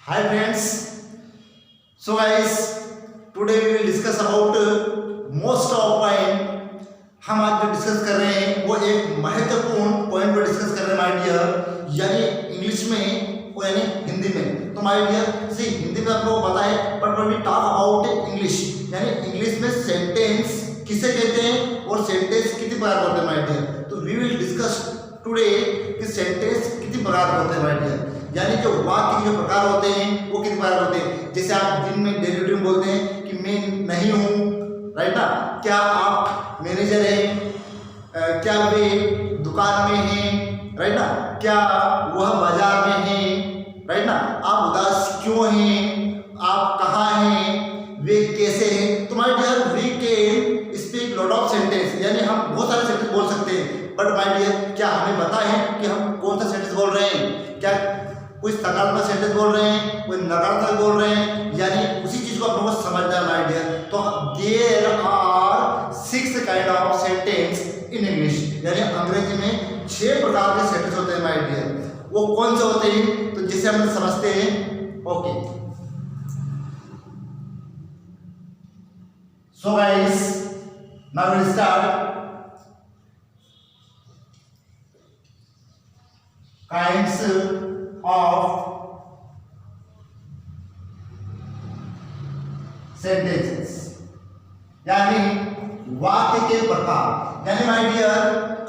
Hi friends. So guys, today we will discuss about most of point. हम आज जो discuss कर रहे हैं वो एक महत्वपूर्ण पॉइंट पर डिस्कस कर रहे हैं माय डियर, यानी इंग्लिश में वो यानी हिंदी में। तो माय डियर सी हिंदी में आप लोगों को पता है, but when we talk about English, यानी इंग्लिश में सेंटेंस किसे कहते हैं और सेंटेंस कितनी प्रकार होते हैं माय डियर। तो वी विल डिस्कस टुडे कि सेंटेंस कितनी प्रकार होते हैं माय डियर, यानी जो वाक्य के जो प्रकार होते हैं वो कितने प्रकार होते हैं। जैसे आप दिन में डेली रूटीन बोलते हैं कि मैं नहीं हूँ, राइट ना, क्या आप मैनेजर हैं, क्या वे दुकान में हैं, राइट ना, क्या वह बाजार में हैं, राइट ना, आप उदास क्यों हैं, आप कहाँ हैं, वे कैसे हैं। तो my dear we can speak lot of sentence, यानी हम बहुत सारे सेंटेंस बोल सकते हैं। बट माय डियर क्या हमें पता है कि हम कौन सा सेंटेंस बोल रहे हैं, क्या कोई सकारात्मक सेंटेंस बोल रहे हैं, कोई नकारात्मक बोल रहे हैं, यानी उसी चीज को आप लोगों को समझना है माय डियर। तो there are 6 kind of sentence in English, यानी अंग्रेजी में 6 प्रकार के सेंटेंस होते हैं माय डियर। वो कौन से होते हैं तो जिसे हम समझते हैं। Okay, so guys now will start kinds of sentences, यानी वाक्य के प्रकार, यानी my dear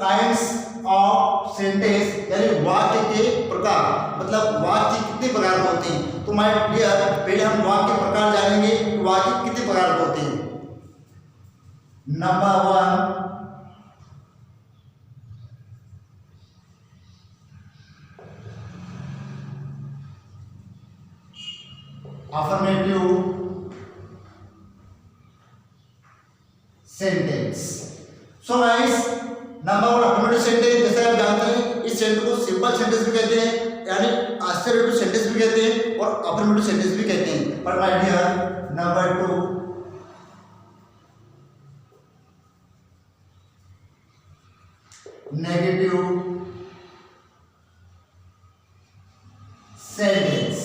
kinds of sentence, यानी वाक्य के प्रकार, मतलब वाक्य कितने प्रकार के होते हैं। तो माय डियर पहले हम वाक्य प्रकार जानेंगे, वाक्य कितने प्रकार के होते हैं। Number 1 affirmative sentence। So guys, number 1 affirmative sentence, जैसे आप जानते हैं इस सेंटेंस को सिंपल सेंटेंस भी कहते हैं, यानी assertive सेंटेंस भी कहते हैं और affirmative सेंटेंस भी कहते हैं। पर my dear number 2 negative sentence,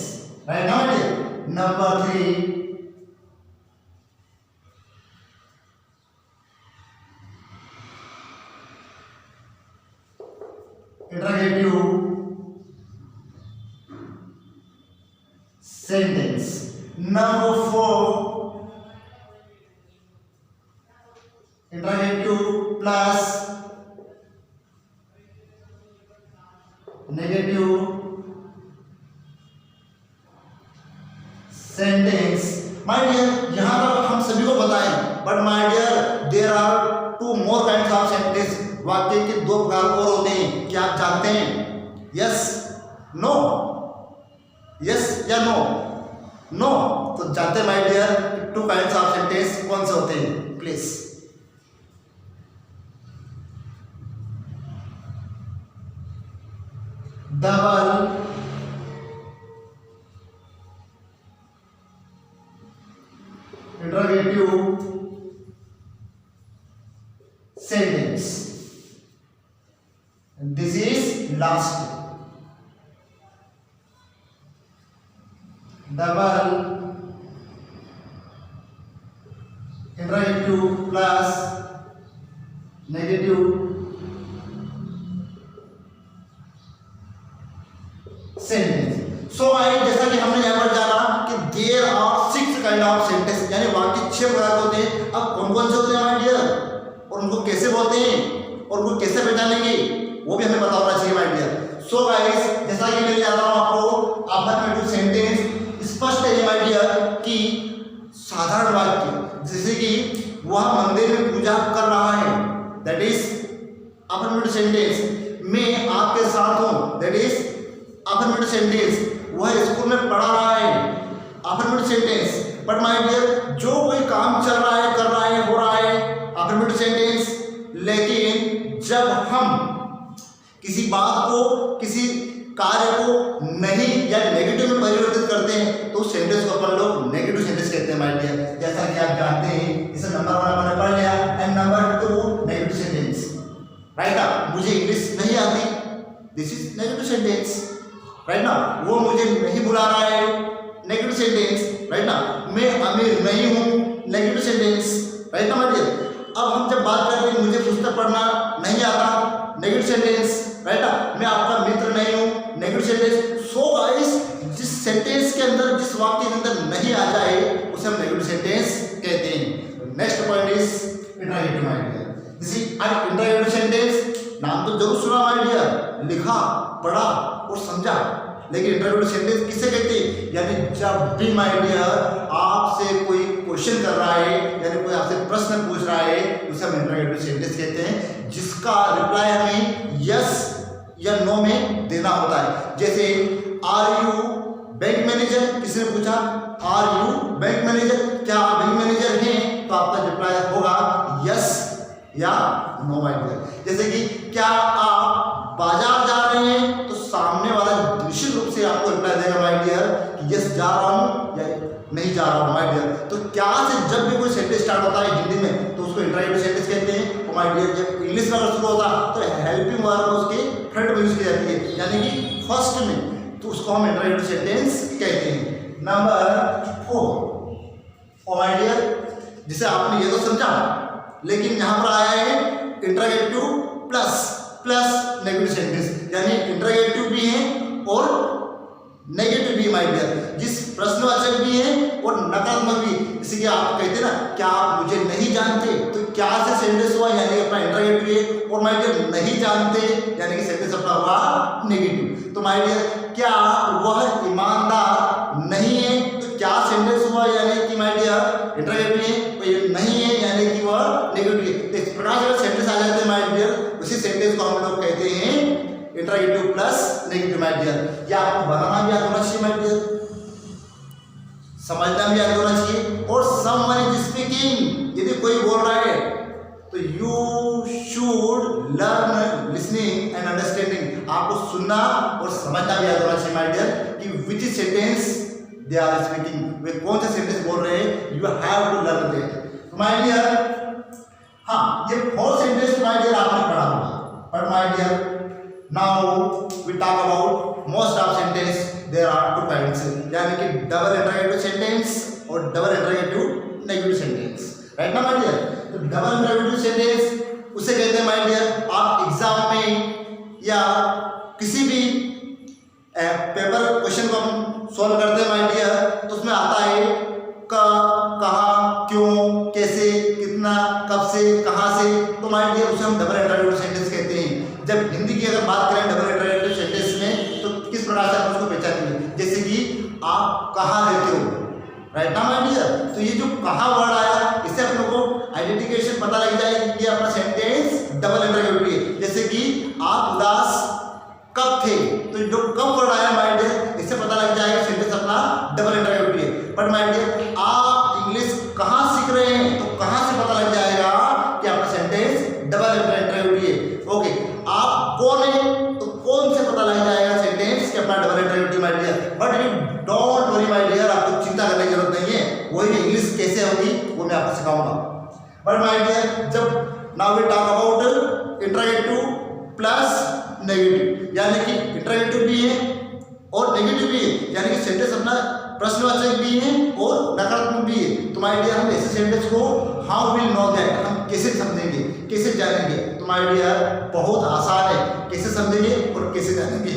right ना my dear. Number 3 interrogative sentence. Number 4 interrogative plus negative sentence. My dear यहाँ तक हम सभी को बताएं, but my dear there are 2 more kinds of sentence, वाक्य के 2 प्रकार और होते हैं। क्या आप जानते हैं? यस नो, यस या नो? नो, तो जानते हैं my dear 2 kinds of sentence कौन से होते हैं please. Double interrogative sentence, this is last. Double interrogative plus negative sentence. So guys जैसा कि हमने यहाँ पर जाना कि there are 6 kind of sentence, यानी वाक्य 6 प्रकार के होते हैं। अब कौन कौन से होते हैं माय डियर और उनको कैसे बोलते हैं और उनको कैसे पहचानेंगे वो भी हमें पता होना चाहिए माय डियर। सो गाइस जैसा कि मैं बता रहा हूँ आपको अफर्मेटिव सेंटेंस स्पष्ट है माय डियर कि साधारण वाक्य, जैसे कि वह मंदिर में पूजा कर रहा है, दैट इज अफर्मेटिव सेंटेंस। मैं आपके साथ हूँ, दैट इज अफर्मेटिव सेंटेंस। वह स्कूल में पढ़ा रहा है, affirmative sentence. But my dear जो कोई काम चल रहा है, कर रहा है, हो रहा है, अफर्मेटिव सेंटेंस। लेकिन जब हम किसी बात को, किसी कार्य को नहीं या नेगेटिव में परिवर्तित करते हैं तो सेंटेंस को अपन लोग नेगेटिव सेंटेंस कहते हैं माय डियर। जैसा कि आप जानते हैं, इसे नंबर 1 हमने पढ़ लिया, and number 2 negative sentence, right. मुझे इंग्लिश नहीं आती, this is negative sentence, right ना, वो मुझे नहीं बुला रहा है, नेगेटिव सेंटेंस, राइट ना, मैं अमीर नहीं हूँ, नेगेटिव सेंटेंस, राइट ना माय डियर। अब हम जब बात कर रहे हैं मुझे पुस्तक पढ़ना नहीं आता, नेगेटिव सेंटेंस, राइट ना, मैं आपका मित्र नहीं हूँ, नेगेटिव सेंटेंस। सो गाइस, जिस सेंटेंस के अंदर, जिस वाक्य के अंदर नहीं आ जाए उसे हम नेगेटिव सेंटेंस कहते हैं। Next point is interrogative my dear. जैसे इंटरगेटिव सेंटेंस नाम तो जरूर सुना माय डियर, लिखा, पढ़ा और समझा, लेकिन इंटरगेटिव सेंटेंस किसे कहते हैं? यानी जब भी माय डियर आपसे कोई क्वेश्चन कर रहा है, यानी कोई आपसे प्रश्न पूछ रहा है, उसे हम इंटरगेटिव सेंटेंस कहते हैं, जिसका रिप्लाई हमें यस या नो में देना होता है। जैसे आर यू बैंक मैनेजर, किसी ने पूछा आर यू बैंक मैनेजर, क्या आप बैंक मैनेजर हैं, तो आपका रिप्लाई होगा यस या नो माय डियर। जैसे कि क्या आप बाजार जा रहे हैं, तो सामने वाला निश्चित रूप से आपको रिप्लाई देगा माय डियर कि यस जा रहा हूं या नहीं जा रहा हूं माय डियर। तो क्या से जब भी कोई सेंटेंस स्टार्ट होता है हिंदी में तो उसको इंटरगेटिव सेंटेंस कहते हैं। और माय डियर जब इंग्लिश में अगर शुरू होता तो हेल्पिंग वर्ब उसके फ्रंट में यूज की जाती है, यानी कि फर्स्ट में, तो उसको हम इंटरगेटिव सेंटेंस कहते हैं। नंबर 4 माय डियर, जिसे आपने ये तो समझा, लेकिन यहां पर आया है इंटरगेटिव प्लस नेगेटिव सेंटेंस, यानी इंटरगेटिव भी है और नेगेटिव भी माय डियर, जिस प्रश्नवाचक भी है और नकारात्मक भी। जैसे कि आप कहते हैं ना क्या आप मुझे नहीं जानते, तो क्या से सेंटेंस हुआ, यानी अपना इंटरगेटिव है, और माय डियर नहीं जानते यानी कि सेंटेंस अपना हुआ नेगेटिव। तो माय डियर क्या वह ईमानदार नहीं है, तो क्या सेंटेंस हुआ, यानी कि माय डियर इंटरगेटिव है, तो ये नहीं है यानी कि वह नेगेटिव है। तो इस प्रकार से सेंटेंस आ जाते हैं माय डियर, उसी सेंटेंस को हम लोग कहते हैं interrogative plus negative my dear. या आपको बनाना भी याद होना चाहिए माय डियर, समझना भी याद होना चाहिए। और समवन इज स्पीकिंग, यदि कोई बोल रहा है तो you should learn listening and understanding, आपको सुनना और समझना भी याद होना चाहिए माय डियर कि which sentence they are speaking, वे कौन से सेंटेंस बोल रहे हैं, you have to learn that. तो माय डियर हाँ, ये 4 सेंटेंस माय डियर आपने पढ़ा होगा, पर my dear now we talk about most of sentence, there are 2 kinds, यानी कि डबल इंटरगेटिव सेंटेंस और double interrogative negative sentence, right ना माय डियर। तो डबल इंटरगेटिव सेंटेंस उसे कहते हैं माय डियर, आप एग्जाम में या किसी भी पेपर क्वेश्चन को हम सॉल्व करते हैं माय डियर, तो उसमें आता है कहाँ, क्यों, कैसे, कितना, कब से, कहाँ से, तो माय डियर उसे हम डबल इंटरगेटिव सेंटेंस कहते हैं। जब हिंदी की अगर बात करें डबल इंटरगेटिव सेंटेंस में, तो किस प्रकार से आप उसको पहचानेंगे, जैसे कि आप कहाँ रहते हो, राइट ना माय डियर। तो ये जो कहाँ वर्ड आया, इससे आप लोगों को आइडेंटिफिकेशन पता लग जाएगी कि अपना सेंटेंस डबल इंटरगेटिव है। जैसे कि आप उदास कब थे, तो जो कब वर्ड आया माय डियर, इससे पता लग जाएगा सेंटेंस अपना डबल इंटरगेटिव है। बट माय डियर आप इंग्लिश कहाँ सीख रहे हैं, तो कहाँ से पता लग जाएगा कि आपका सेंटेंस डबल इंटरगेटिव है। ओके, आप कौन है, तो कौन से पता लग जाएगा सेंटेंस कि अपना double interrogative my dear. But you don't worry my dear, आपको चिंता करने की जरूरत नहीं है, वही इंग्लिश कैसे होगी वो मैं आपको सिखाऊंगा। बट माय डियर जब now we talk about interrogative plus negative, यानी कि इंटरगेटिव भी है और नेगेटिव भी है, यानी कि सेंटेंस अपना प्रश्नवाचक भी है और नकारात्मक भी है। तो माय डियर हम ऐसे सेंटेंस को हाउ विल नो दैट, हम कैसे समझेंगे, कैसे जानेंगे, तो माय डियर बहुत आसान है, कैसे समझेंगे और कैसे जानेंगे।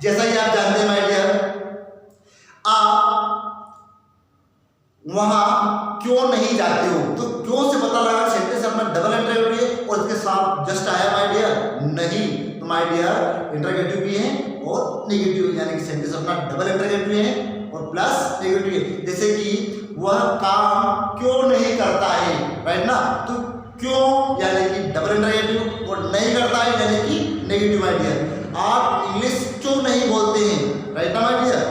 जैसा कि आप जानते हैं माय डियर, आप वहां क्यों नहीं जाते हो, तो क्यों से पता लगा सेंटेंस अपना डबल इंटरगेटिव है और इसके साथ जस्ट आया माय डियर नहीं, तो माय डियर इंटरगेटिव भी है और नेगेटिव, यानी कि सेंटेंस अपना डबल इंटरगेटिव है और प्लस नेगेटिव है। जैसे कि वह काम क्यों नहीं करता है, राइट ना, तो क्यों यानी कि डबल इंटरगेटिव और नहीं करता है यानी कि नेगेटिव माय डियर। आप इंग्लिश क्यों नहीं बोलते हैं, राइट ना माय डियर,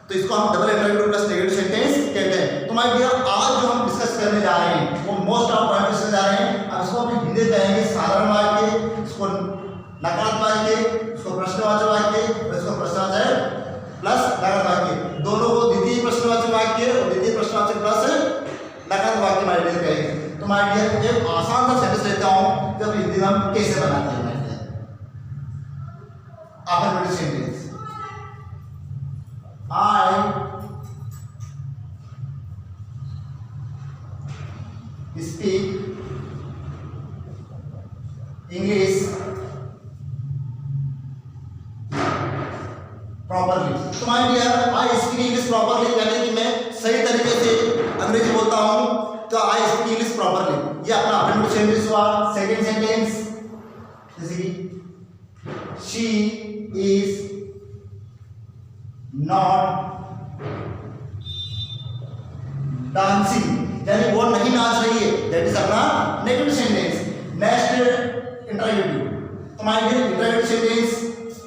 तो इसको हम double interrogative plus negative sentence कहते हैं। तो माय डियर आज जो हम डिस्कस करने जा रहे हैं वो मोस्ट ऑफ पॉइंट डिस्कस जा रहे हैं। अब इसको हम हिंदी कहेंगे साधारण वाक्य, इसको नकारात्मक वाक्य, इसको प्रश्नवाचक वाक्य, इसको प्रश्नवाचक प्लस नकारात्मक वाक्य, दोनों को द्वितीय प्रश्नवाचक वाक्य और द्वितीय प्रश्नवाचक प्लस नकारात्मक वाक्य माय डियर कहेंगे। तो माय डियर एक आसान सा सेंटेंस लेता हूं जब हिंदी में हम कैसे बनाते हैं my dear. After sentence I speak English properly. तो my dear, I speak English properly यानी कि मैं सही तरीके से अंग्रेजी बोलता हूं, तो आई स्पीक इंग्लिश प्रॉपरली। ये अपना अफर्मेटिव सेंटेंस हुआ। सेकंड सेंटेंस जैसे कि शी इज नॉट डांसिंग, यानी वो नहीं नाच रही है, दैट इज अपना नेगेटिव सेंटेंस। Next interrogative. तो माय डियर, इंटरोगेटिव सेंटेंस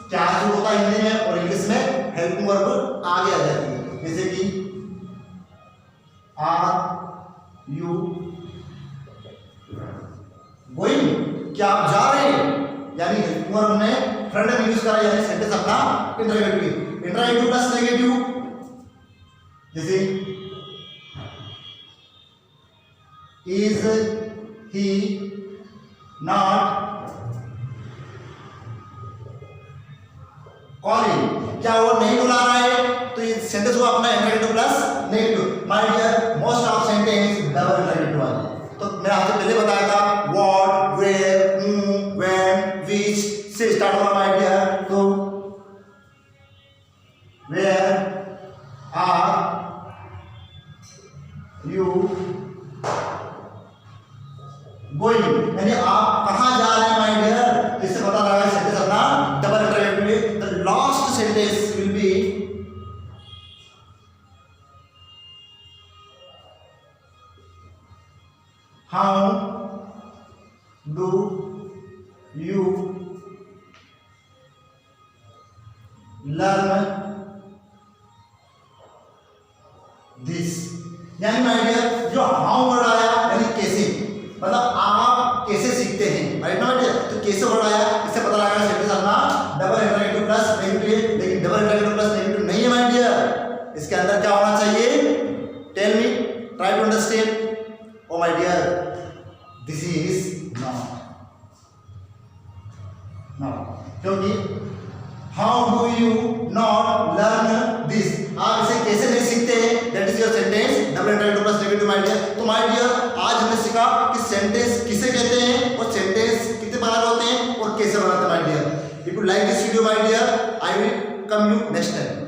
क्या जो होता है हिंदी में और इंग्लिश में हेल्पिंग वर्ब आगे आ जाती है, जैसे कि आर यू गोइंग, क्या आप जा रहे हैं, यानी हेल्पिंग वर्ब ने फ्रंट में यूज करा, यानी सेंटेंस अपना इंटरोगेटिव। इंटरोगेटिव प्लस नेगेटिव, जैसे इज ही नॉट कॉलिंग, क्या वो नहीं बुला रहा है, तो ये सेंटेंस हुआ अपना interrogative plus negative. My dear, most of sentence double interrogative वाले। तो मैंने आपसे पहले बताया था what, where, whom, when, which से स्टार्ट होगा माय डियर। तो वेयर आर यू गोइंग, यानी आप कहां जा रहे हैं माय डियर, इससे पता लगा सेंटेंस अपना double interrogative. The last sentence will be how do you learn this, यानी माय डियर जो हाउ वर्ड आया यानी कैसे, मतलब आप कैसे सीखते हैं, राइट ना बेटे। तो कैसे वर्ड आया, इससे पता लगा सेंटेंस अपना डबल इंटरोगेटिव प्लस नेगेटिव, लेकिन डबल इंटरोगेटिव प्लस नेगेटिव नहीं है माय डियर। इसके अंदर क्या होना चाहिए, tell me, try to understand. Oh my dear, this is not, क्योंकि how do you not learn this, आप इसे कैसे नहीं सीखते हैं, that is your sentence double interrogative plus negative my dear. तो माय डियर, आज हमने सीखा कि सेंटेंस किसे कहते हैं और सेंटेंस कितने प्रकार होते हैं और कैसे बनाते हैं my dear. If you like this video my dear, I will come you next time.